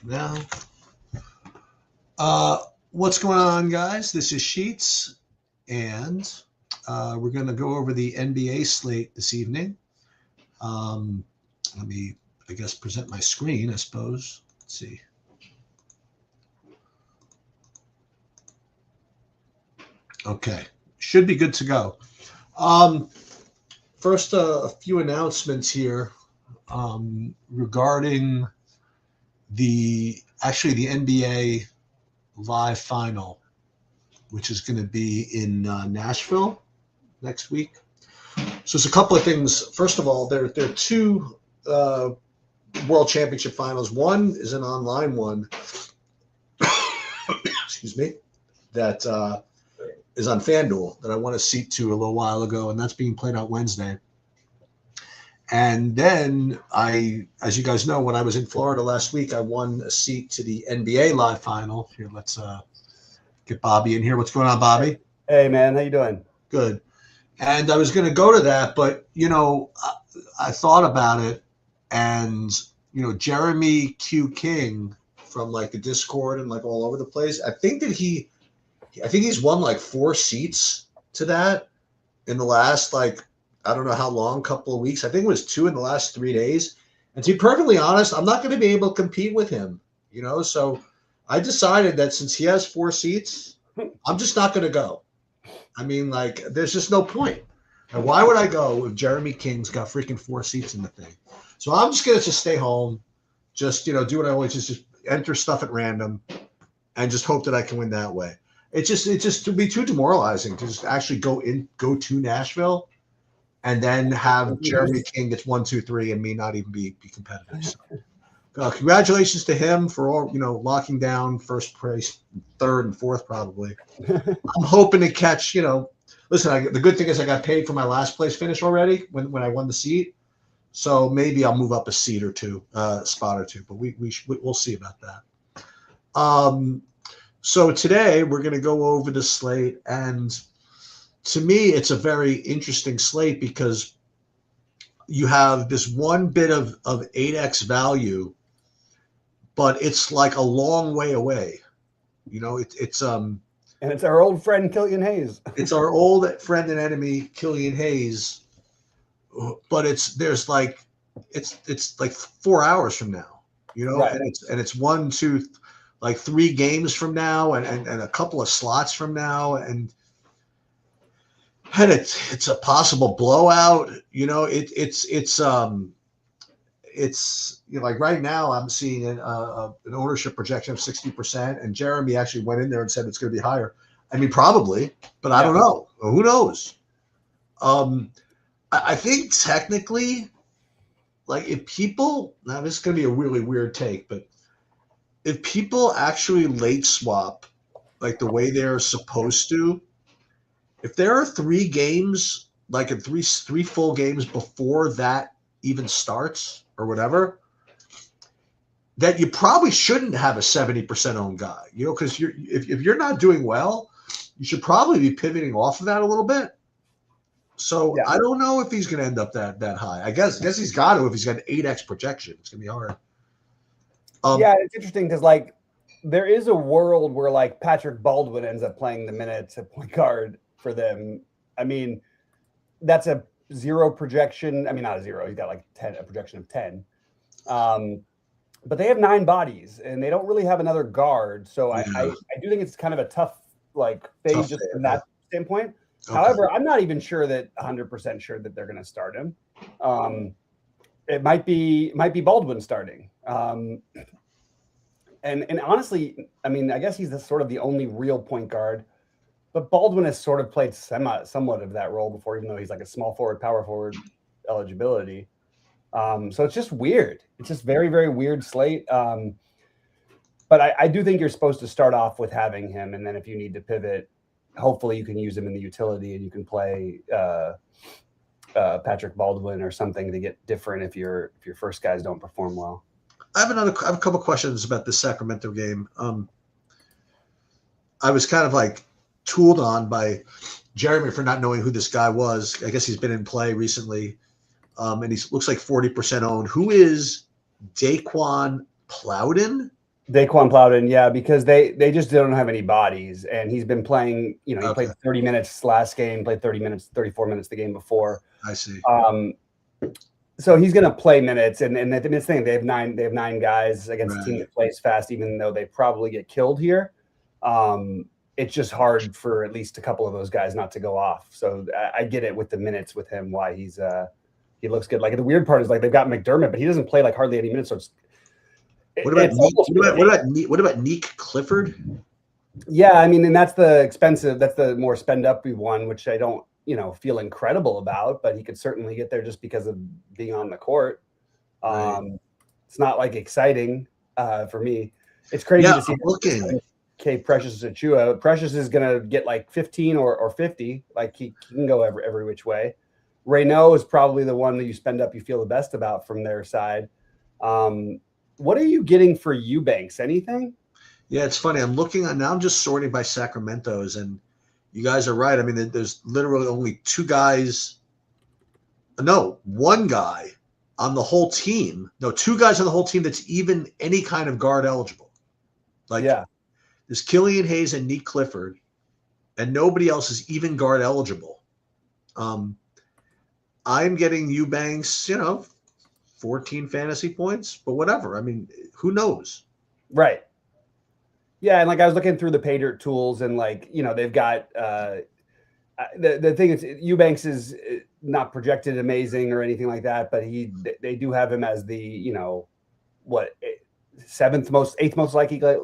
Now, what's going on, guys? This is Sheets, and we're going to go over the NBA slate this evening. Let me, I guess, present my screen, I suppose. Let's see. Okay, should be good to go. First, a few announcements here regarding the NBA live final, which is going to be in Nashville next week. So it's a couple of things. First of all, there are two World Championship finals. One is an online one, excuse me, that is on FanDuel that I won a seat to a little while ago, and that's being played out Wednesday. And then as you guys know, when I was in Florida last week, I won a seat to the NBA live final. Here, let's get Bobby in here. What's going on, Bobby? Hey, man. How you doing? Good. And I was going to go to that, but, I thought about it, and, Jeremy Q. King from, like, the Discord and, like, all over the place, I think he's won, like, 4 seats to that in the last, like, I don't know how long, couple of weeks. I think it was 2 in the last 3 days. And to be perfectly honest, I'm not going to be able to compete with him, So I decided that since he has 4 seats, I'm just not going to go. I mean, like, there's just no point. And why would I go if Jeremy King's got freaking 4 seats in the thing? So I'm just going to stay home, just, do what I always just enter stuff at random and just hope that I can win that way. It just to be too demoralizing to just actually go to Nashville and then have Jeremy King gets 1, 2, 3, and me not even be competitive. So, congratulations to him for all locking down first place, 3rd and 4th probably. I'm hoping to catch. Listen, the good thing is I got paid for my last place finish already when I won the seat, so maybe I'll move up a seat or two, spot or two. But we'll see about that. So today we're going to go over the slate, and to me, it's a very interesting slate because you have this one bit of 8x value, but it's like a long way away. It's and it's our old friend Killian Hayes. It's our old friend and enemy Killian Hayes, but it's like 4 hours from now, right. and it's 1, 2, like 3 games from now, and a couple of slots from now, and it's a possible blowout. It's like right now I'm seeing an ownership projection of 60%, and Jeremy actually went in there and said it's going to be higher. I mean, probably, but I don't know. Who knows? I think technically, like if people, now this is going to be a really weird take, but if people actually late swap like the way they're supposed to, if there are 3 games, like in three full games before that even starts or whatever, that you probably shouldn't have a 70% owned guy, because if you're not doing well, you should probably be pivoting off of that a little bit. So I don't know if he's going to end up that high. I guess he's got to if he's got an 8x projection. It's going to be hard. It's interesting because like there is a world where like Patrick Baldwin ends up playing the minutes at point guard for them. I mean, that's a 0 projection. I mean, not a 0. He's got like a projection of 10. But they have 9 bodies and they don't really have another guard. So I do think it's kind of a tough like phase just from that standpoint. Okay. However, I'm not even sure that 100% sure that they're going to start him. It might be Baldwin starting. And honestly, I mean, I guess he's sort of the only real point guard. but Baldwin has sort of played somewhat of that role before, even though he's like a small forward, power forward eligibility. So it's just weird. It's just very, very weird slate. But I do think you're supposed to start off with having him, and then if you need to pivot, hopefully you can use him in the utility and you can play Patrick Baldwin or something to get different if your first guys don't perform well. I have a couple questions about the Sacramento game. I was kind of like tooled on by Jeremy for not knowing who this guy was. I guess he's been in play recently, and he looks like 40% owned. Who is Daquan Plowden? Daquan Plowden, yeah, because they just don't have any bodies, and he's been playing. He played 30 minutes last game, played 30 minutes, 34 minutes the game before. I see. So he's going to play minutes, and the thing they have nine guys against a team that plays fast, even though they probably get killed here. It's just hard for at least a couple of those guys not to go off. So I get it with the minutes with him, why he looks good. Like the weird part is like they've got McDermott, but he doesn't play like hardly any minutes. So what about Nick Clifford? Yeah, I mean, and that's the more spend up one, which I don't, feel incredible about, but he could certainly get there just because of being on the court. Right. It's not like exciting for me. It's crazy to see Precious Achiuwa. Precious is gonna get like 15 or 50. Like he can go every which way. Reynaud is probably the one that you spend up you feel the best about from their side. What are you getting for Eubanks? Anything? Yeah, it's funny. I'm looking now. I'm just sorting by Sacramento's, and you guys are right. I mean, there's literally only two guys. No, one guy on the whole team. No, two guys on the whole team that's even any kind of guard eligible. There's Killian Hayes and Nick Clifford, and nobody else is even guard eligible. I'm getting Eubanks, 14 fantasy points, but whatever. I mean, who knows? Right. Yeah, and like I was looking through the pay dirt tools, and they've got the thing is Eubanks is not projected amazing or anything like that, but they do have him as the eighth most likely guy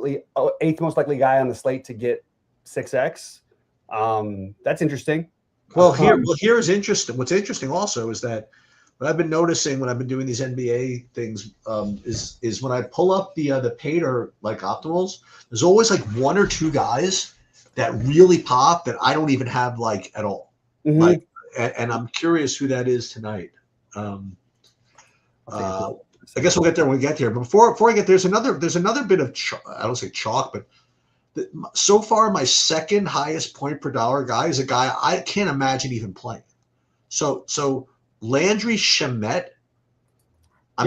on the slate to get 6x. That's interesting. Well, here's interesting. What's interesting also is that what I've been noticing when I've been doing these NBA things is when I pull up the Pater like optimals, there's always like one or two guys that really pop that I don't even have like at all. Mm-hmm. And I'm curious who that is tonight. I guess we'll get there when we get there. But before I get there's another bit of I don't say chalk, but so far my second highest point per dollar guy is a guy I can't imagine even playing. So Landry Shamet. I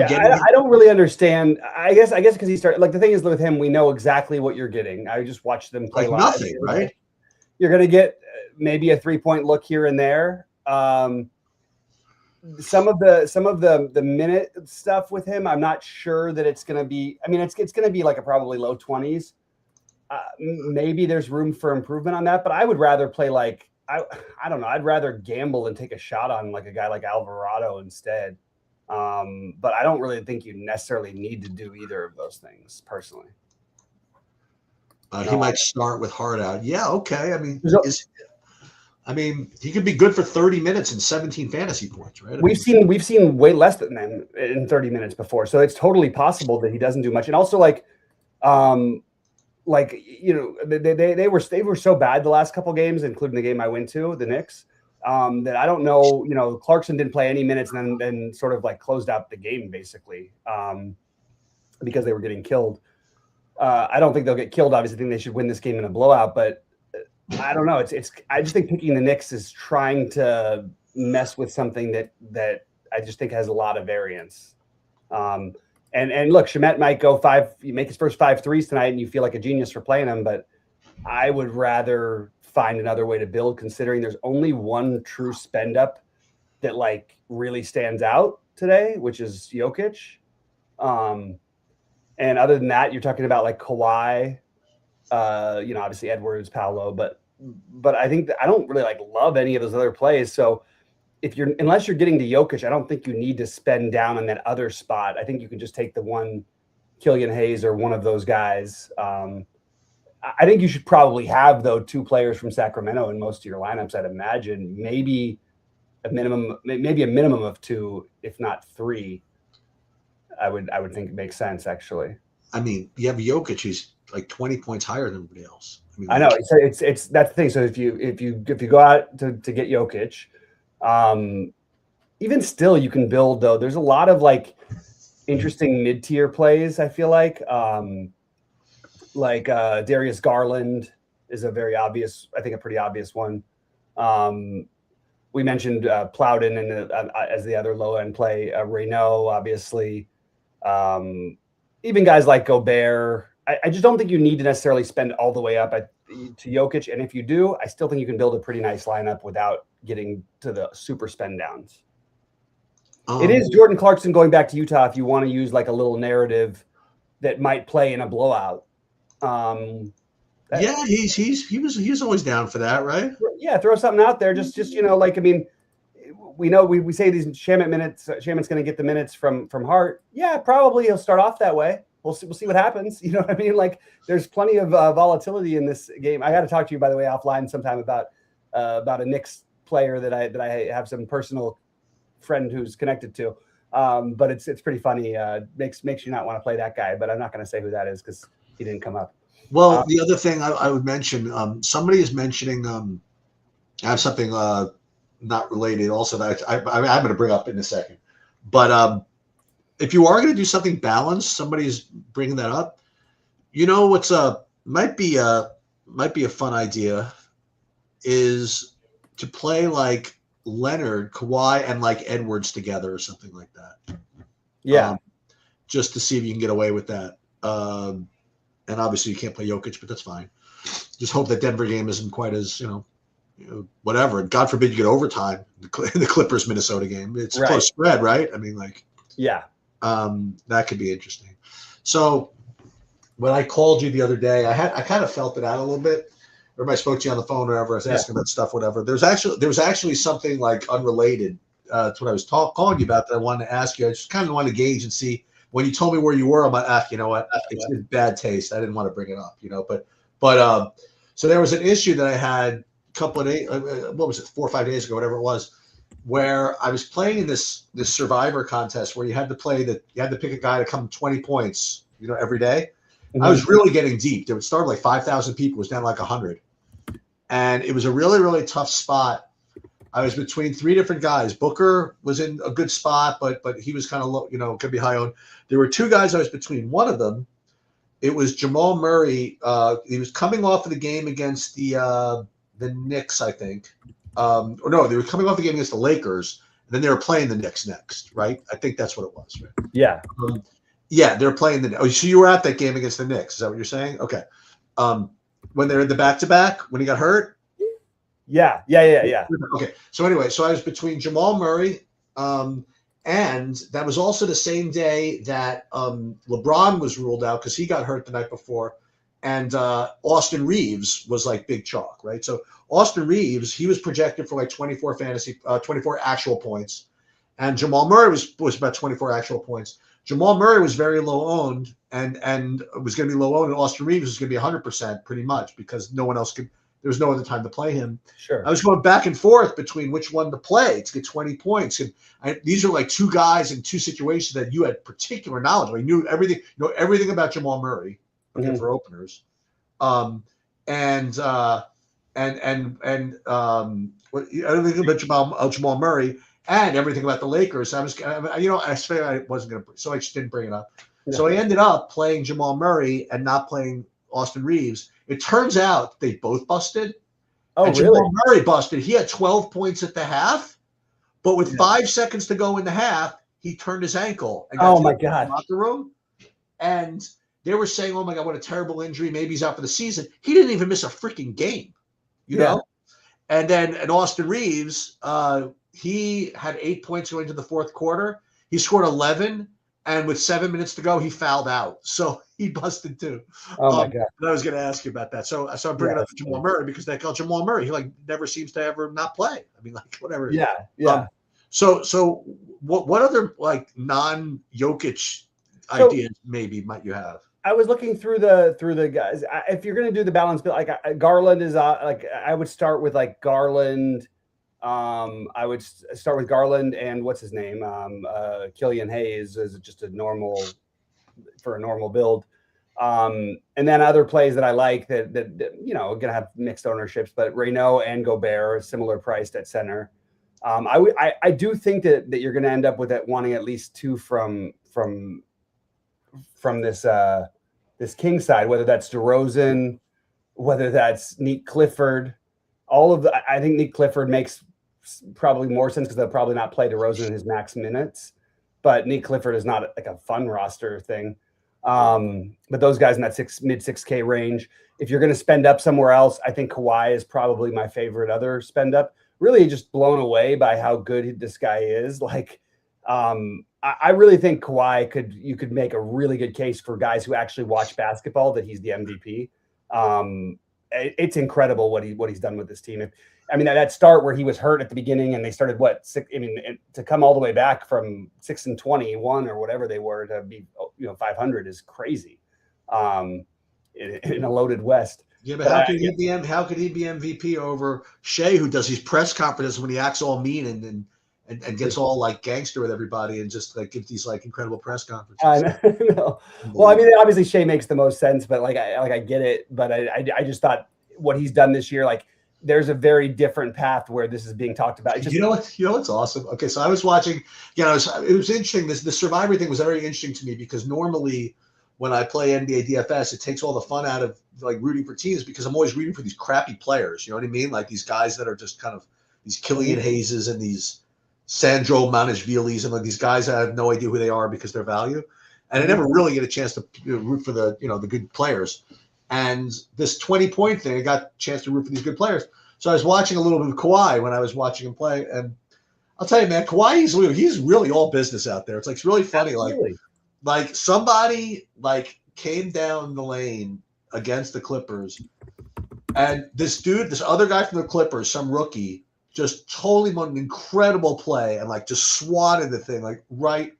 don't really understand. I guess because he started. Like the thing is with him, we know exactly what you're getting. I just watched them play live. Nothing, right? You're going to get maybe a 3-point look here and there. Some of the minute stuff with him, I'm not sure that it's going to be. I mean, it's going to be like a probably low 20s. Maybe there's room for improvement on that, but I would rather play like. I don't know. I'd rather gamble and take a shot on like a guy like Alvarado instead. But I don't really think you necessarily need to do either of those things personally. He might start with Hart out. Yeah, okay. I mean, he could be good for 30 minutes and 17 fantasy points, right? We've seen way less than that in 30 minutes before, so it's totally possible that he doesn't do much. And also, they were so bad the last couple games, including the game I went to, the Knicks, that I don't know. Clarkson didn't play any minutes, and then sort of like closed out the game basically because they were getting killed. I don't think they'll get killed. Obviously, I think they should win this game in a blowout, but I don't know. I just think picking the Knicks is trying to mess with something that I just think has a lot of variance. And look, Shamet might go you make his first 5 threes tonight and you feel like a genius for playing him, but I would rather find another way to build, considering there's only one true spend up that like really stands out today, which is Jokic. And other than that, you're talking about like Kawhi, obviously Edwards, Paolo, but I think that I don't really like love any of those other plays. So unless you're getting to Jokic, I don't think you need to spend down on that other spot. I think you can just take the one Killian Hayes or one of those guys. I think you should probably have, though, 2 players from Sacramento in most of your lineups. I'd imagine maybe a minimum of 2, if not 3. I would think it makes sense, actually. I mean, you have Jokic, who's like 20 points higher than everybody else. I mean, I know it's that's the thing. So if you go out to get Jokic, even still you can build, though. There's a lot of like interesting mid-tier plays, I feel like Darius Garland is a very obvious, I think a pretty obvious one. We mentioned Plowden as the other low-end play. Reynaud, obviously. Even guys like Gobert. I just don't think you need to necessarily spend all the way up to Jokic. And if you do, I still think you can build a pretty nice lineup without getting to the super spend downs. It is Jordan Clarkson going back to Utah if you want to use like a little narrative that might play in a blowout. Yeah, he's always down for that, right? Yeah, throw something out there. Just like, I mean, we know we say these Shamet minutes. Shamet's going to get the minutes from Hart. Yeah, probably he'll start off that way. We'll see what happens. You know what I mean? Like, there's plenty of volatility in this game. I got to talk to you, by the way, offline sometime about a Knicks player that I have some personal friend who's connected to. But it's pretty funny. Makes you not want to play that guy. But I'm not going to say who that is because he didn't come up. Well, the other thing I would mention, somebody is mentioning. I have something not related also that I'm going to bring up in a second. But if you are going to do something balanced, somebody's bringing that up. You know what's might be a fun idea is to play like Leonard, Kawhi, and like Edwards together or something like that. Yeah, just to see if you can get away with that. And obviously you can't play Jokic, but that's fine. Just hope that Denver game isn't quite as whatever. God forbid you get overtime in the Clippers Minnesota game. It's a close spread, right? I mean, like, yeah. That could be interesting. So when I called you the other day, I kind of felt it out a little bit. Or I spoke to you on the phone or whatever. I was asking about stuff, whatever. There was actually something like unrelated to what I was calling you about that I wanted to ask you. I just kind of wanted to gauge and see when you told me where you were. I'm like, you know what? It's in bad taste. I didn't want to bring it up, But so there was an issue that I had a couple of days. What was it? 4 or 5 days ago, whatever it was, where I was playing in this Survivor contest where you had to pick a guy to come 20 points, every day. Mm-hmm. I was really getting deep. It would start like 5,000 people. It was down like 100. And it was a really, really tough spot. I was between 3 different guys. Booker was in a good spot, but he was kind of low, could be high owned. There were 2 guys I was between. One of them, it was Jamal Murray. He was coming off of the game against the Knicks, I think. Or no, they were coming off the game against the Lakers, and then they were playing the Knicks next, right? I think that's what it was, right? Yeah. Yeah, they're playing so you were at that game against the Knicks. Is that what you're saying? Okay. When they're in the back-to-back, when he got hurt? Yeah. Okay. So anyway, I was between Jamal Murray, and that was also the same day that LeBron was ruled out because he got hurt the night before. And Austin Reeves was like big chalk, right? So Austin Reeves, he was projected for like 24 actual points. And Jamal Murray was about 24 actual points. Jamal Murray was very low owned and was going to be low owned. And Austin Reeves was going to be 100% pretty much because no one else there was no other time to play him. Sure. I was going back and forth between which one to play to get 20 points. And these are like 2 guys in 2 situations that you had particular knowledge of. You knew everything about Jamal Murray. Okay, for openers, I don't think about Jamal Murray and everything about the Lakers. I figured I wasn't going to, so I just didn't bring it up. Yeah. So I ended up playing Jamal Murray and not playing Austin Reeves. It turns out they both busted. Oh, really? Jamal Murray busted. He had 12 points at the half, but with 5 seconds to go in the half, he turned his ankle and got my God, out the room. And they were saying, "Oh my God, what a terrible injury! Maybe he's out for the season." He didn't even miss a freaking game, you know. And then Austin Reeves, he had 8 points going to the fourth quarter. He scored 11, and with 7 minutes to go, he fouled out, so he busted too. Oh my God! And I was going to ask you about that. So I'm bringing up Jamal Murray because they call Jamal Murray. He like never seems to ever not play. I mean, like whatever. Yeah. So what other like non-Jokic ideas maybe might you have? I was looking through the guys. If you're going to do the balance, but like Garland is like I would start with like Garland. I would start with Garland and what's his name? Killian Hayes is just a normal build. And then other plays that I like that going to have mixed ownerships, but Reynaud and Gobert are similar priced at center. I do think that you're going to end up with it wanting at least two from this King side, whether that's DeRozan, whether that's Nick Clifford. I think Nick Clifford makes probably more sense because they'll probably not play DeRozan in his max minutes, but Nick Clifford is not like a fun roster thing. But those guys in that mid 6K range, if you're going to spend up somewhere else, I think Kawhi is probably my favorite other spend up. Really just blown away by how good this guy is. Like, I really think Kawhi you could make a really good case for guys who actually watch basketball that he's the MVP. It's incredible what he's done with this team. That start where he was hurt at the beginning and they started to come all the way back from 6-21 or whatever they were to be 500 is crazy. In a loaded West. Yeah, but how could he be MVP over Shea, who does these press conferences when he acts all mean and gets all like gangster with everybody and just like gives these like incredible press conferences? I know. Well, obviously Shea makes the most sense, but I get it. But I just thought what he's done this year, like there's a very different path where this is being talked about. You know what's awesome? Okay, so I was watching. It was interesting. The Survivor thing was very interesting to me because normally when I play NBA DFS, it takes all the fun out of like rooting for teams because I'm always rooting for these crappy players. You know what I mean? Like these guys that are just kind of these Killian Hayeses and these Sandro Manashvilis and like these guys I have no idea who they are because their value. And I never really get a chance to root for the good players. And this 20-point thing, I got a chance to root for these good players. So I was watching a little bit of Kawhi when I was watching him play, and I'll tell you, man, Kawhi he's really all business out there. It's like it's really funny, Absolutely. like somebody like came down the lane against the Clippers, and this other guy from the Clippers, some rookie, just totally won an incredible play and like just swatted the thing like right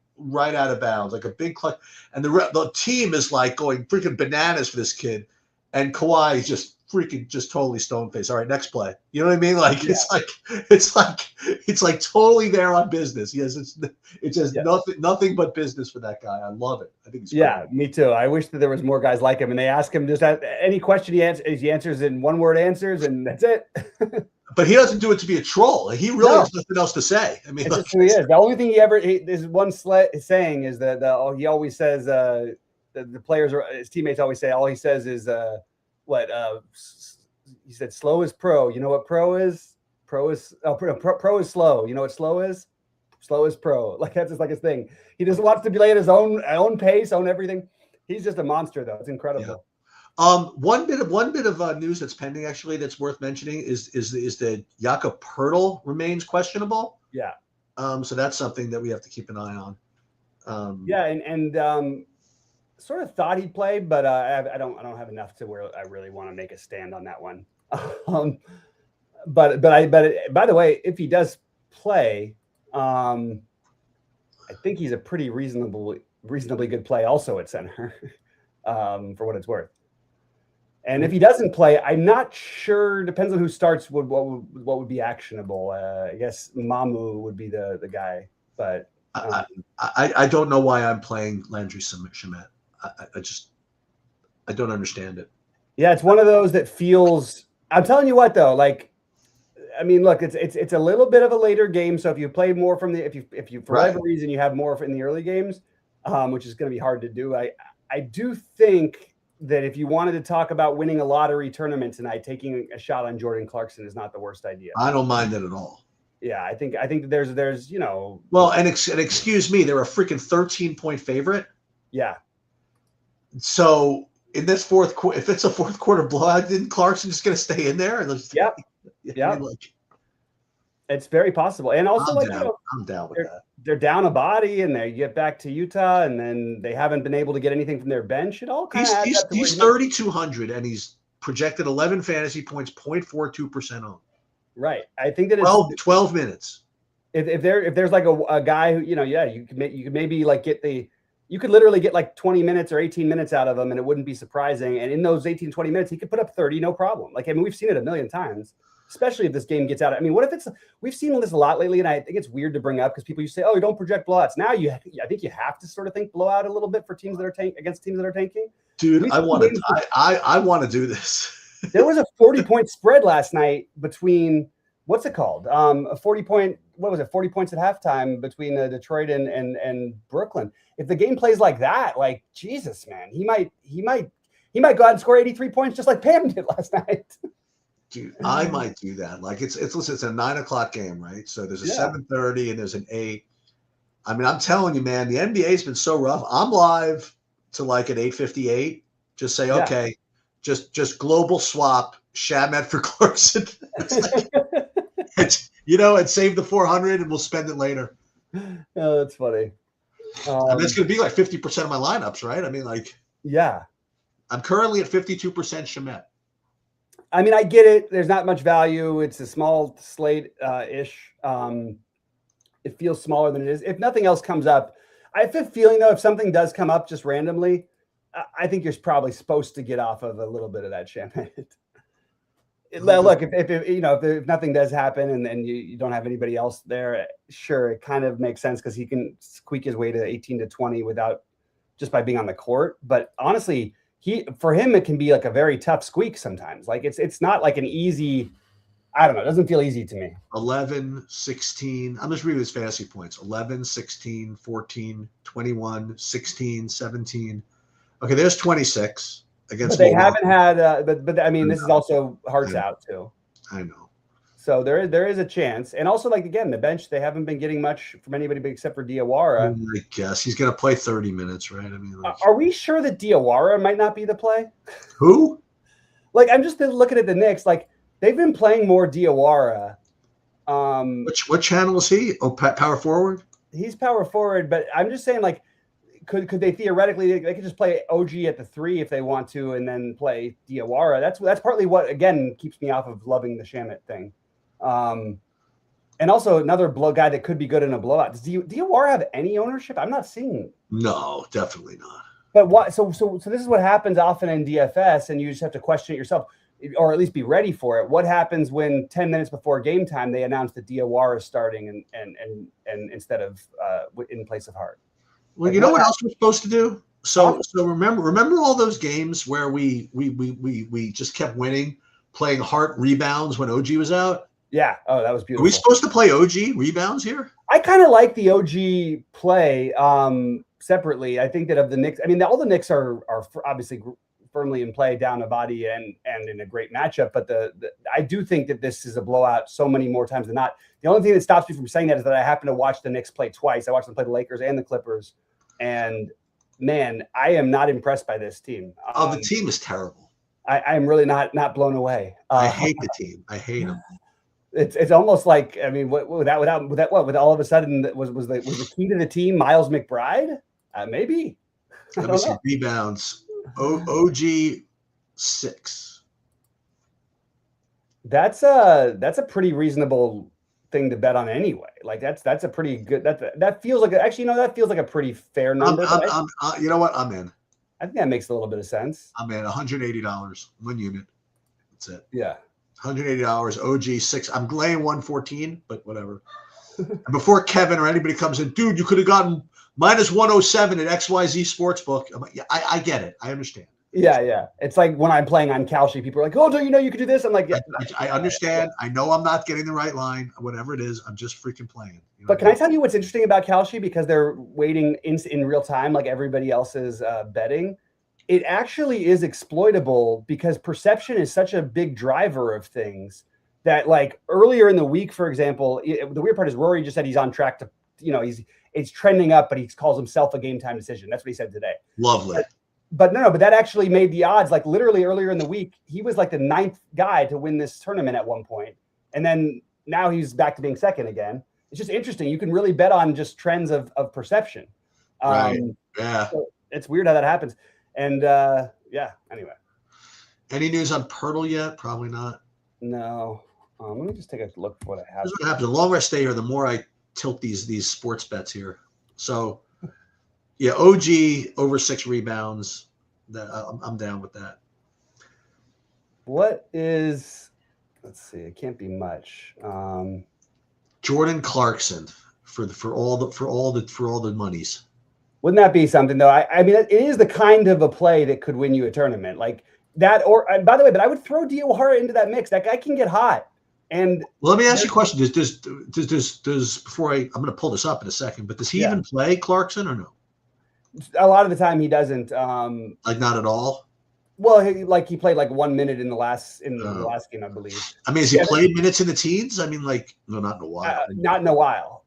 out of bounds, like a big clutch. And the team is like going freaking bananas for this kid, and Kawhi is just totally stone faced. All right, next play. You know what I mean? Like it's like totally there on business. Yes, it's just nothing but business for that guy. I love it. I think he's great. Me too. I wish that there was more guys like him, and they ask him just any question he answers in one word answers, and that's it. But he doesn't do it to be a troll. He really has nothing else to say. I mean, it's just who he is. The only thing there's one saying is that he always says the players or his teammates always say all he says is he said slow is pro. You know what pro is? Pro is slow. You know what slow is? Slow is pro. Like that's just like his thing. He just wants to play at his own pace, own everything. He's just a monster though. It's incredible. Yeah. One bit of news that's pending actually that's worth mentioning is that Jakob Poeltl remains questionable. Yeah. So that's something that we have to keep an eye on. And sort of thought he'd play, but I don't have enough to where I really want to make a stand on that one. But by the way, if he does play, I think he's a pretty reasonably good play also at center, for what it's worth. And if he doesn't play, I'm not sure. Depends on who starts. What would be actionable? I guess Mamu would be the guy. But I don't know why I'm playing Landry Shamet. I don't understand it. Yeah, it's one of those that feels. I'm telling you what, though. Like, I mean, look, it's a little bit of a later game. So if you play more from if you for whatever reason you have more in the early games, which is going to be hard to do. I do think that if you wanted to talk about winning a lottery tournament tonight, taking a shot on Jordan Clarkson is not the worst idea. I don't mind it at all. Yeah, I think that there's Well, and excuse me, they're a freaking 13-point favorite. Yeah. So in this fourth quarter, if it's a fourth quarter blowout, then Clarkson just going to stay in there? Yeah. It's very possible. And also, I'm down with that. They're down a body, and they get back to Utah, and then they haven't been able to get anything from their bench at all. He's 3,200, and he's projected 11 fantasy points, 0.42% on. Right. I think that 12 minutes. If there's like a guy who you could maybe like get the you could literally get like 20 minutes or 18 minutes out of him and it wouldn't be surprising. And in those 18, 20 minutes, he could put up 30, no problem. Like, I mean, we've seen it a million times, especially if this game gets out. I mean, what if we've seen this a lot lately, and I think it's weird to bring up because people used to say, oh, you don't project blowouts. Now I think you have to sort of think blowout a little bit for teams that are against teams that are tanking. Dude, I want to do this. There was a 40-point spread last night between, what's it called? A 40-point, what was it? 40 points at halftime between Detroit and Brooklyn. If the game plays like that, like, Jesus, man, he might go out and score 83 points just like Pam did last night. Dude, I might do that. Like, it's a 9:00 game, right? So there's a 7:30 and there's an 8. I mean, I'm telling you, man, the NBA's been so rough. I'm live to like at 8:58. Just say, okay, just global swap Shamet for Clarkson. And save the 400 and we'll spend it later. Oh, that's funny. And it's going to be like 50% of my lineups, right? I mean, like, yeah, I'm currently at 52% Shamet. I mean, I get it. There's not much value. It's a small slate ish. It feels smaller than it is. If nothing else comes up, I have a feeling though, if something does come up just randomly, I think you're probably supposed to get off of a little bit of that Shamet. Look, if nothing does happen and then you don't have anybody else there, sure, it kind of makes sense because he can squeak his way to 18 to 20 without just by being on the court. But honestly, for him, it can be like a very tough squeak sometimes. Like it's not like an easy, I don't know, it doesn't feel easy to me. 11, 16. I'm just reading his fantasy points. 11, 16, 14, 21, 16, 17. Okay, there's 26. Against but they Milwaukee. haven't had, but I mean, this is also Hart's out too. I know. So there is a chance, and also like again, the bench they haven't been getting much from anybody except for Diawara. I guess he's going to play 30 minutes, right? I mean, are we sure that Diawara might not be the play? Who? Like, I'm just looking at the Knicks. Like, they've been playing more Diawara. What channel is he? Oh, power forward. He's power forward, but I'm just saying, like, could they theoretically they could just play OG at the 3 if they want to, and then play Diawara. That's partly what again keeps me off of loving the Shamet thing. And also another guy that could be good in a blowout. Does Diawara have any ownership? I'm not seeing. No, definitely not. But what? So this is what happens often in DFS, and you just have to question it yourself, or at least be ready for it. What happens when 10 minutes before game time they announce that Diawara is starting and instead of in place of Hart? Well, you know what else we're supposed to do? So remember all those games where we just kept winning, playing Hart rebounds when OG was out? Yeah. Oh, that was beautiful. Are we supposed to play OG rebounds here? I kind of like the OG play separately. I think that of the Knicks, I mean, all the Knicks are obviously firmly in play down the body and in a great matchup. But I do think that this is a blowout so many more times than not. The only thing that stops me from saying that is that I happen to watch the Knicks play twice. I watched them play the Lakers and the Clippers. And man, I am not impressed by this team. The team is terrible. I am really not blown away. I hate the team. I hate them. It's almost like, I mean, with all of a sudden was the key to the team Miles McBride? Maybe. Let me see rebounds. OG 6. That's a pretty reasonable thing to bet on anyway. Like that's a pretty good. That feels like that feels like a pretty fair number. You know what? I'm in. I think that makes a little bit of sense. I'm in. $180 1 unit. That's it. Yeah. $180 OG 6. I'm laying 114, but whatever. And before Kevin or anybody comes in, dude, you could have gotten minus 107 at XYZ Sportsbook. I'm like, yeah, I get it. I understand. Yeah. It's like when I'm playing on Kalshi, people are like, oh, don't you know you could do this? I'm like, yeah. I understand. I know I'm not getting the right line. Whatever it is, I'm just freaking playing. You know but can I tell you what's interesting about Kalshi? Because they're waiting in real time like everybody else is betting. It actually is exploitable because perception is such a big driver of things that, like, earlier in the week, for example, the weird part is Rory just said he's on track to, it's trending up, but he calls himself a game time decision. That's what he said today. Lovely. But that actually made the odds, like literally earlier in the week, he was like the 9th guy to win this tournament at one point. And then now he's back to being second again. It's just interesting. You can really bet on just trends of perception. Right. Yeah. So it's weird how that happens. And anyway. Any news on Pirtle yet? Probably not. No. Let me just take a look for what I have. This is what happens. The longer I stay here, the more I tilt these sports bets here. So Yeah, OG over 6 rebounds. I'm down with that. What is? Let's see. It can't be much. Jordan Clarkson for all the monies. Wouldn't that be something though? I mean, it is the kind of a play that could win you a tournament like that. Or by the way, but I would throw Diawara into that mix. That guy can get hot. And well, let me ask you a question. Does before I'm going to pull this up in a second, but does he even play Clarkson or no? A lot of the time he doesn't. Like not at all. Well, he played like 1 minute in the last game, I believe. I mean, has he played minutes in the teens? I mean, like no, not in a while. Not in a while.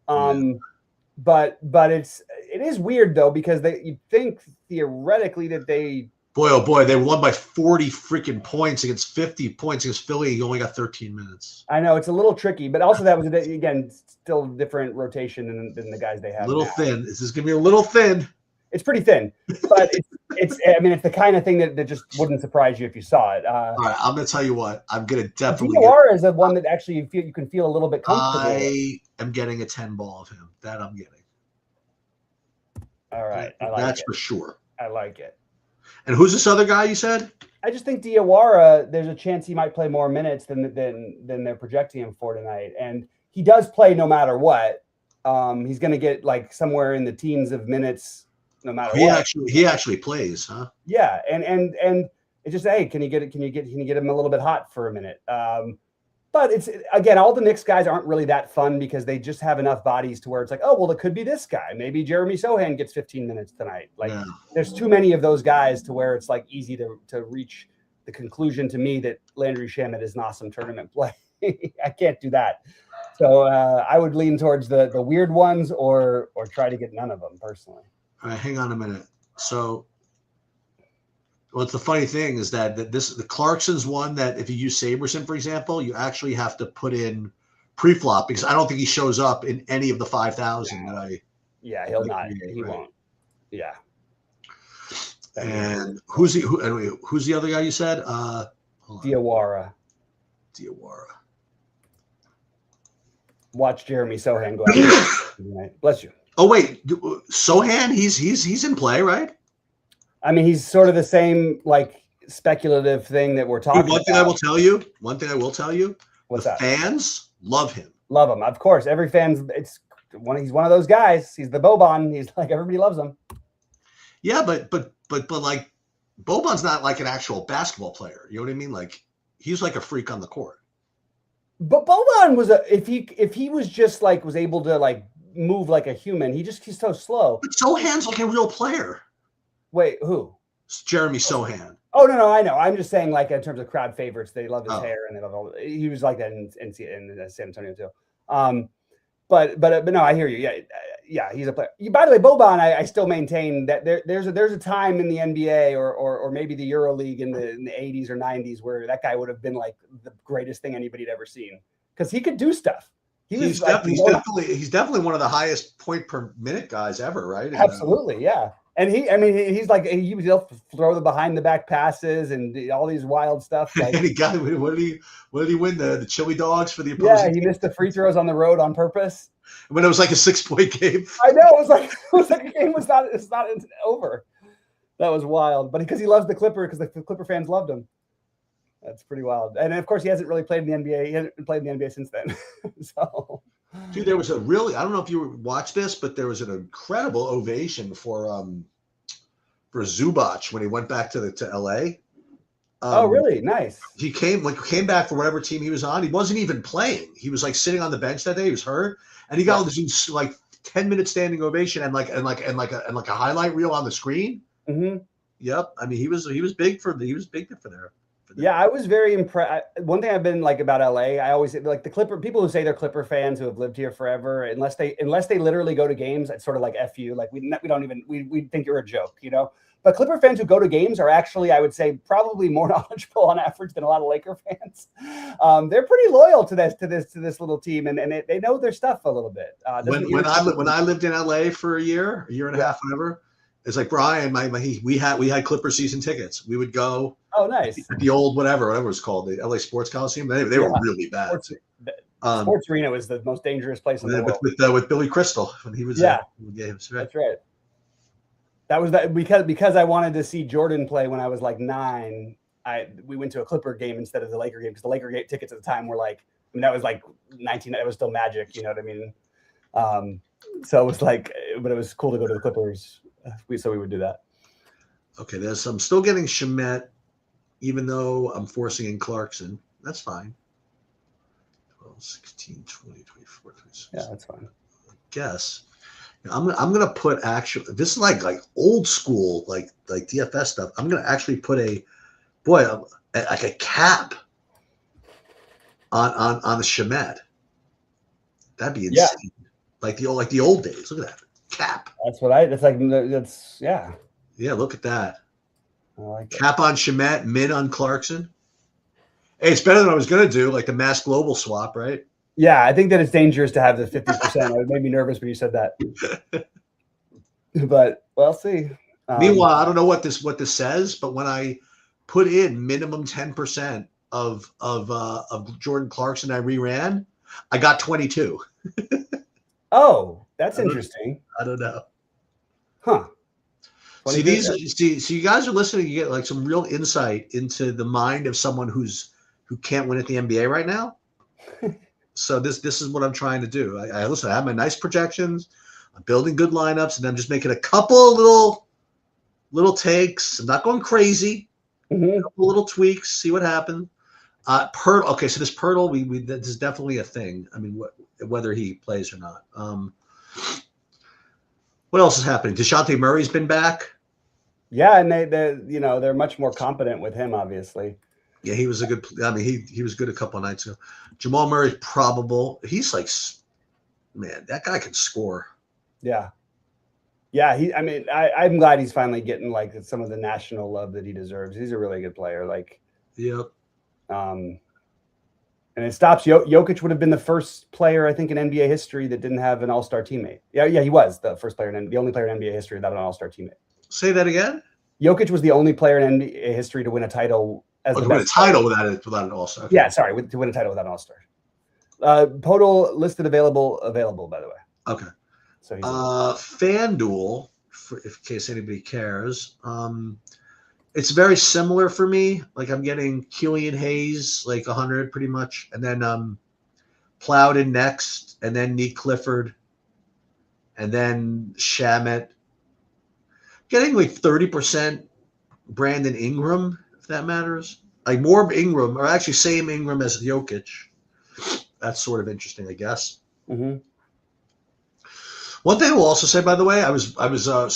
But it is weird though because you'd think theoretically that they. Boy, oh boy, they won by 40 freaking points against 50 points against Philly. You only got 13 minutes. I know it's a little tricky, but also that was again still different rotation than the guys they have. Thin. This is gonna be a little thin. It's pretty thin, but it's the kind of thing that just wouldn't surprise you if you saw it. All right, I'm gonna tell you what. I'm gonna definitely. Diawara is the one that actually you can feel a little bit comfortable. I am getting a 10 ball of him. That I'm getting. All right, that's for sure. I like it. And who's this other guy you said? I just think Diawara, there's a chance he might play more minutes than they're projecting him for tonight. And he does play no matter what. He's going to get like somewhere in the teens of minutes no matter what. He actually plays, huh? Yeah, and it's just can you get him a little bit hot for a minute? But it's again, all the Knicks guys aren't really that fun because they just have enough bodies to where it's like, oh well, it could be this guy. Maybe Jeremy Sohan gets 15 minutes tonight. Like there's too many of those guys to where it's like easy to reach the conclusion to me that Landry Shamet is an awesome tournament play. I can't do that. So I would lean towards the weird ones or try to get none of them personally. All right, hang on a minute. So what's the funny thing is that the Clarkson's one that if you use Saberson, for example, you actually have to put in pre-flop because I don't think he shows up in any of the 5,000. He'll not. He won't. Yeah. And who's the other guy you said? Diawara. Watch Jeremy Sohan go out. Bless you. Oh wait, Sohan, he's in play, right? I mean, he's sort of the same like speculative thing that we're talking about. One thing I will tell you. What's the that? Fans love him. Love him, of course. Every fan's he's one of those guys. He's the Boban. He's like everybody loves him. Yeah, but like Boban's not like an actual basketball player. You know what I mean? Like he's like a freak on the court. But Boban was if he was just like was able to like move like a human. He's so slow. But Sohan's like a real player. Wait, who? It's Jeremy Sohan. Oh no, I know. I'm just saying, like in terms of crowd favorites, they love his hair and they love all. He was like that in San Antonio too. But no, I hear you. Yeah, he's a player. By the way, Boban, I still maintain that there's a time in the NBA or maybe the EuroLeague in the 80s or 90s where that guy would have been like the greatest thing anybody had ever seen because he could do stuff. He's definitely one of the highest point per minute guys ever, right? Absolutely, yeah. And he's like he'll throw the behind the back passes and all these wild stuff. Like, and he got what did he win the chili dogs for the opposing? Yeah, he missed the free throws on the road on purpose. When it was like a 6-point game. I know it was like the game was not over. That was wild, but because he loves the Clipper, because the Clipper fans loved him. That's pretty wild. And of course, he hasn't really played in the NBA. He hasn't played in the NBA since then. So. Dude, there was I don't know if you watched this, but there was an incredible ovation for Zubac when he went back to LA. Oh, really? Nice. He came back for whatever team he was on. He wasn't even playing. He was like sitting on the bench that day. He was hurt, and he got this like 10-minute standing ovation and like a highlight reel on the screen. Mm-hmm. Yep. I mean, he was big for there. Yeah, I was very impressed. One thing I've been like about LA, I always like the Clipper people who say they're Clipper fans who have lived here forever, unless they literally go to games, it's sort of like F you. Like we think you're a joke, you know. But Clipper fans who go to games are actually, I would say, probably more knowledgeable on average than a lot of Laker fans. They're pretty loyal to this little team, and they know their stuff a little bit. When I lived in LA for a year and a half, whatever. It's like Brian, we had Clipper season tickets. We would go. Oh, nice. At the old whatever it was called, the LA Sports Coliseum. They were really bad. Sports Arena was the most dangerous place in the world. With Billy Crystal when he was yeah. Games, right? That's right. That was that because I wanted to see Jordan play when I was like 9. We went to a Clipper game instead of the Laker game because the Laker game tickets at the time were like, I mean, that was like 19. It was still Magic, you know what I mean? So it was like, but it was cool to go to the Clippers. So we would do that. Okay, I'm still getting Shamet, even though I'm forcing in Clarkson. That's fine. 12, 16, 20, 24, 26. Yeah, that's fine. I guess. I'm gonna put this is like old school like DFS stuff. I'm gonna actually put like a cap on the Shamet. That'd be insane. Yeah. Like the old days. Look at that cap. That's yeah. Yeah, look at that. I like cap on Shamet, mid on Clarkson. Hey, it's better than I was gonna do, like the Mass Global swap, right? Yeah, I think that it's dangerous to have the 50%. It made me nervous when you said that. But we'll see. Meanwhile, I don't know what this says, but when I put in minimum 10% of Jordan Clarkson, I reran, I got 22. Oh, that's interesting. I don't know. Huh. See, you guys are listening. You get like some real insight into the mind of someone who can't win at the NBA right now. So this is what I'm trying to do. I listen. I have my nice projections. I'm building good lineups, and I'm just making a couple little takes. I'm not going crazy. Mm-hmm. A couple little tweaks. See what happens. Okay, so this Pirtle, this is definitely a thing. I mean, whether he plays or not. What else is happening? DeJounte Murray's been back. Yeah, and they're much more competent with him, obviously. Yeah, he was a good. I mean, he was good a couple of nights ago. Jamal Murray's probable. He's like, man, that guy can score. Yeah. I'm glad he's finally getting like some of the national love that he deserves. He's a really good player. Like, yep. And it stops. Jokic would have been the first player, I think, in NBA history that didn't have an All-Star teammate. Yeah, he was the first player the only player in NBA history without an All-Star teammate. Say that again. Jokic was the only player in NBA history to win a title to win a title without an All-Star. Okay. Yeah, sorry, to win a title without an All-Star. Total listed available, by the way. Okay. So FanDuel, in case anybody cares, it's very similar for me. Like I'm getting Killian Hayes like 100 pretty much, and then Plowden next, and then Nick Clifford, and then Shamet. Getting like 30% Brandon Ingram, if that matters. Like more Ingram, or actually same Ingram as Jokic. That's sort of interesting, I guess. Mm-hmm. One thing I will also say, by the way, I was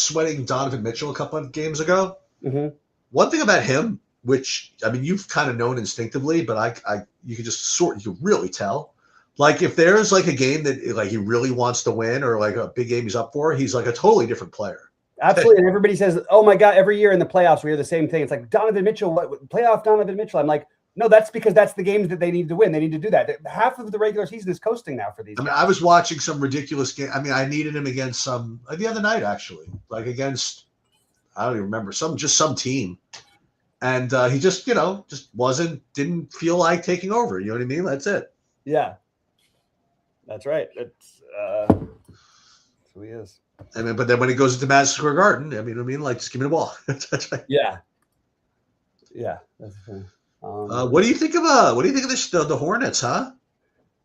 sweating Donovan Mitchell a couple of games ago. Mm-hmm. One thing about him, which I mean you've kind of known instinctively, but you can just you can really tell. Like if there's like a game that like he really wants to win, or like a big game he's up for, he's like a totally different player. Absolutely. And everybody says, oh my God, every year in the playoffs, we hear the same thing. It's like Donovan Mitchell, playoff Donovan Mitchell. I'm like, no, that's because that's the games that they need to win. They need to do that. Half of the regular season is coasting now for these. I mean, I was watching some ridiculous game. I mean, I needed him against some the other night, actually, like against, I don't even remember, some team. And he just didn't feel like taking over. You know what I mean? That's it. Yeah. That's right. That's who he is. I mean, but then when he goes into Madison Square Garden, like just give me the ball. That's right. Yeah. Yeah. That's funny. What do you think of the Hornets, huh?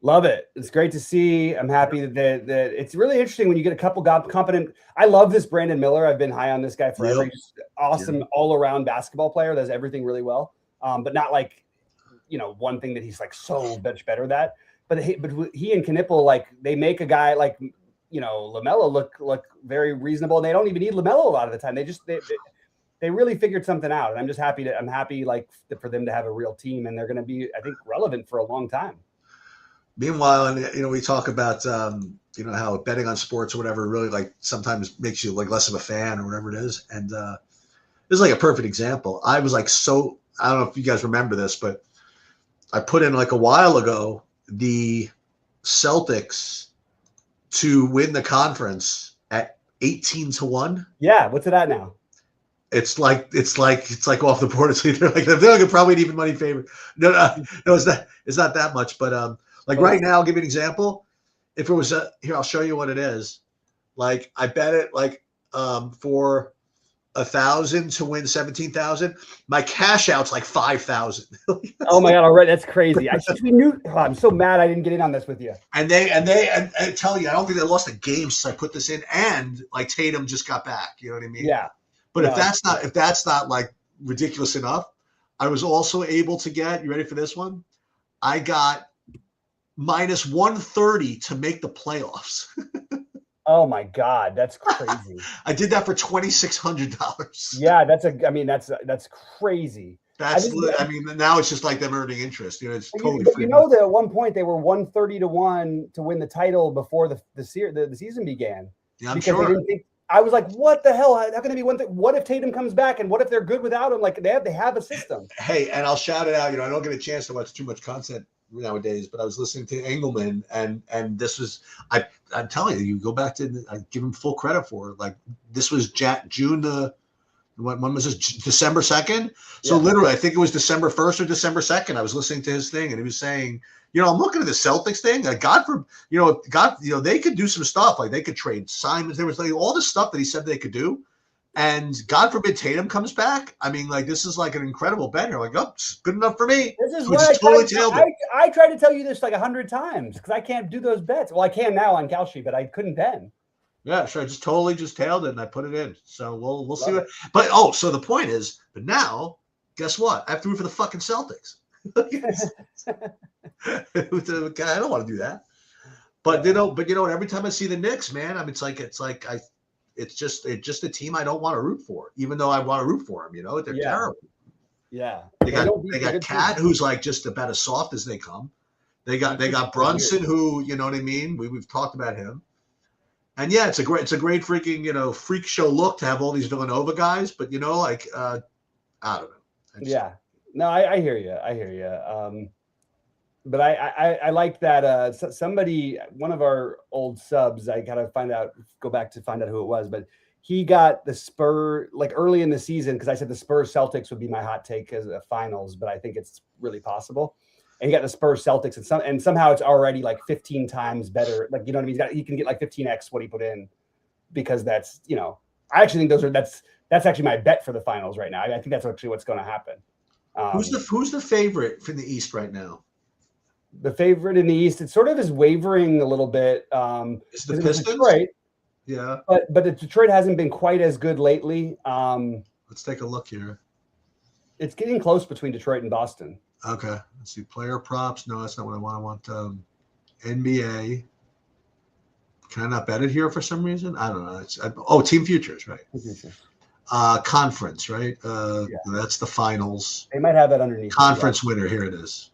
Love it. It's great to see. I'm happy that it's really interesting when you get a couple competent. I love this Brandon Miller. I've been high on this guy forever. Yep. He's awesome all around basketball player. Does everything really well. But not like, one thing that he's like so much better at that. But he and Knipple, like they make a guy like, LaMelo look very reasonable, and they don't even need LaMelo a lot of the time. They really figured something out, and I'm happy like for them to have a real team, and they're going to be, I think, relevant for a long time. Meanwhile, and we talk about how betting on sports or whatever really like sometimes makes you like less of a fan or whatever it is, and this is like a perfect example. I was like I don't know if you guys remember this, but I put in like a while ago the Celtics to win the conference at 18-1. Yeah, what's it at now? It's like off the board. It's either like they're like a probably an even money favorite. No, it's not that much. But right now, I'll give you an example. If it was here, I'll show you what it is. Like I bet it like for 1,000 to win 17,000. My cash out's like 5,000. Oh my God! All right, that's crazy. We knew. Oh, I'm so mad I didn't get in on this with you. And I tell you, I don't think they lost a game since I put this in. And like Tatum just got back. You know what I mean? Yeah. But if that's not like ridiculous enough, I was also able to get. You ready for this one? I got minus 130 to make the playoffs. Oh my God, that's crazy. I did that for $2,600. Yeah, that's crazy. Now it's just like them earning interest. You know, it's totally free. You know that at one point they were 130 to 1 to win the title before the season began. Yeah, I'm sure. They didn't think, I was like, what the hell? How can it be one thing? What if Tatum comes back, and what if they're good without him? Like they have a system. Hey, and I'll shout it out. You know, I don't get a chance to watch too much content nowadays, but I was listening to Engelman, and this was I'm telling you go back to I give him full credit for it. Like this was June when was this, December 2nd? So literally I think it was December 1st or December 2nd. I was listening to his thing and he was saying, you know, I'm looking at the Celtics thing. Like they could do some stuff. Like they could trade Simons. There was like all the stuff that he said they could do. And God forbid Tatum comes back. I mean, like this is like an incredible bet. You're like, oh, it's good enough for me. This is what I tried to tell you this like 100 times because I can't do those bets. Well, I can now on Kalshi, but I couldn't then. Yeah, sure. I just totally tailed it and I put it in. So we'll see what. But so the point is, but now, guess what? I have to root for the fucking Celtics. I don't want to do that. But you know, every time I see the Knicks, man, I mean, it's just a team I don't want to root for, even though I want to root for them. You know, they're terrible. Yeah, they got Cat, who's like just about as soft as they come. They got Brunson, who you know what I mean. We've talked about him. And yeah, it's a great freaking, you know, freak show look to have all these Villanova guys, but you know, like I don't know. I hear you. But I like that somebody, one of our old subs, I gotta go back to find out who it was, but he got the Spurs like early in the season because I said the Spurs Celtics would be my hot take as a finals, but I think it's really possible. And he got the Spurs Celtics and somehow it's already like 15 times better. Like, you know what I mean? He can get like 15x what he put in because that's, you know, I actually think that's actually my bet for the finals right now. I think that's actually what's going to happen. Who's the favorite from the East right now? The favorite in the East, it sort of is wavering a little bit. Is the Pistons? Detroit, yeah. But the Detroit hasn't been quite as good lately. Let's take a look here. It's getting close between Detroit and Boston. Okay, let's see. Player props. No, that's not what I want. I want NBA. Can I not bet it here for some reason? I don't know. Team futures, right? Conference, right? That's the finals. They might have that underneath. Conference winner. Here it is.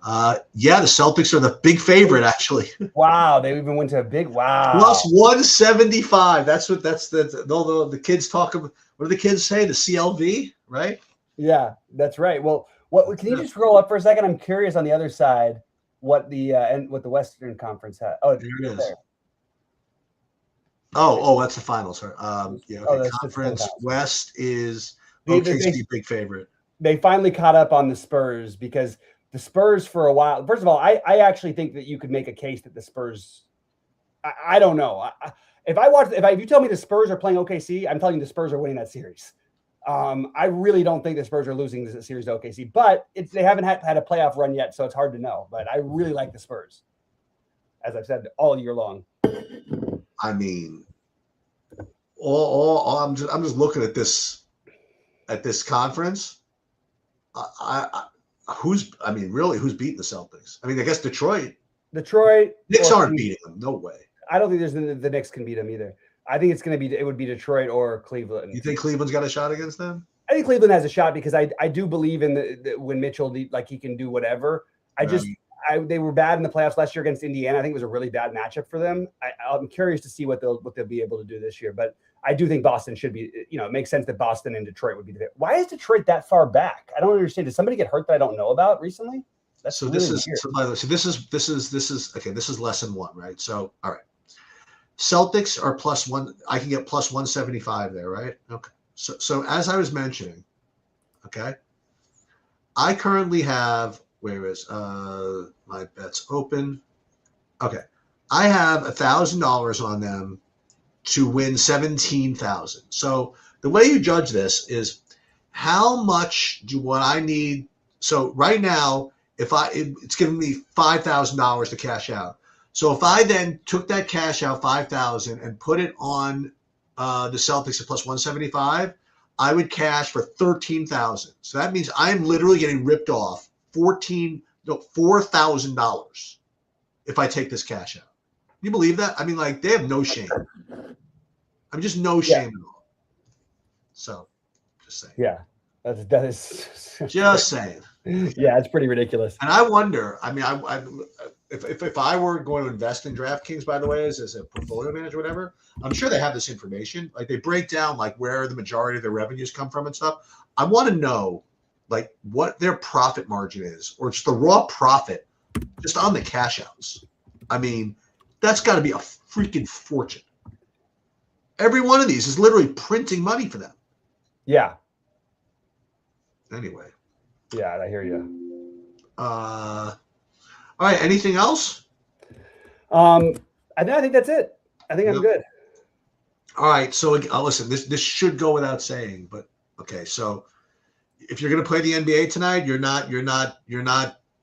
The Celtics are the big favorite, actually. Wow, they even went to a big plus 175. That's the kids talk about. What do the kids say? The CLV, right? Yeah, that's right. Well, can you just scroll up for a second? I'm curious on the other side what the Western Conference had. Oh, there it is. There. Oh, that's the finals. Conference West is OKC big favorite. They finally caught up on the Spurs because the Spurs for a while. First of all, I actually think that you could make a case that the Spurs. I don't know. If you tell me the Spurs are playing OKC, I'm telling you the Spurs are winning that series. I really don't think the Spurs are losing this series to OKC, but they haven't had a playoff run yet, so it's hard to know. But I really like the Spurs, as I've said all year long. I mean, I'm just looking at this conference. Who's beating the Celtics? I mean, I guess Detroit. Knicks aren't beating them. No way. I don't think the Knicks can beat them either. I think it would be Detroit or Cleveland. You think Cleveland's got a shot against them? I think Cleveland has a shot because I do believe in when Mitchell he can do whatever. They were bad in the playoffs last year against Indiana. I think it was a really bad matchup for them. I'm curious to see what they'll be able to do this year. But I do think Boston should be. You know, it makes sense that Boston and Detroit would be the. Why is Detroit that far back? I don't understand. Did somebody get hurt that I don't know about recently? This is okay. This is lesson one, right? So all right. Celtics are plus one. I can get plus 175 there, right? Okay. So as I was mentioning, okay, I currently have my bets open? Okay, I have $1,000 on them to win 17,000. So the way you judge this is how much do what I need. So right now, it's giving me $5,000 to cash out. So if I then took that cash out, 5,000, and put it on the Celtics at plus 175, I would cash for 13,000. So that means I'm literally getting ripped off $4,000 if I take this cash out. You believe that? I mean, like, they have no shame. I'm just no shame at all. So, just saying. Yeah, that is just saying. Yeah, it's pretty ridiculous. And I wonder. I mean, if I were going to invest in DraftKings, by the way, as a portfolio manager, or whatever, I'm sure they have this information. Like, they break down like where the majority of their revenues come from and stuff. I want to know like what their profit margin is, or just the raw profit, just on the cash outs. I mean, that's got to be a freaking fortune. Every one of these is literally printing money for them. Yeah. Anyway. Yeah, I hear you. All right. Anything else? I think that's it. I think I'm good. All right. So listen, this should go without saying, but okay. So if you're going to play the NBA tonight, you're not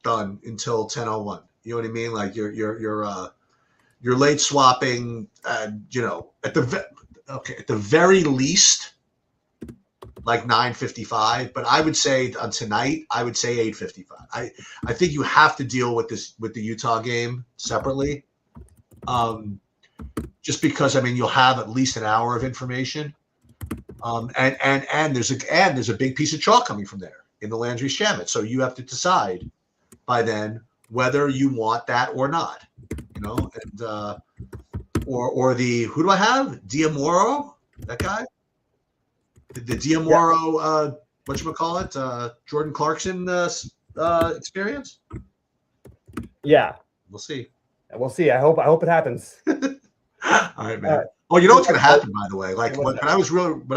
done until 10:01. You know what I mean? Like you're late swapping, you know, at the very least, like 9:55. But I would say on tonight, I would say 8:55. I think you have to deal with the Utah game separately, just because I mean you'll have at least an hour of information, and there's a big piece of chalk coming from there in the Landry Shamet. So you have to decide by then whether you want that or not. You know, and or the who do I have? Diamoro, that guy, the Diamoro, whatchamacallit, Jordan Clarkson experience. Yeah, we'll see. We'll see. I hope it happens. All right, man. Oh, you know what's going to happen, by the way? Like when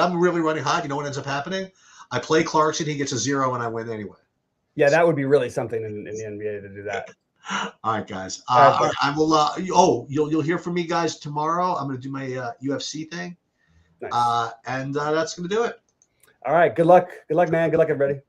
I'm really running hot, you know what ends up happening? I play Clarkson, he gets a 0, and I win anyway. Yeah, that would be really something in the NBA to do that. All right, guys. I will. You'll hear from me guys tomorrow. I'm going to do my UFC thing, nice. And that's going to do it. All right. Good luck. Good luck, man. Good luck, everybody.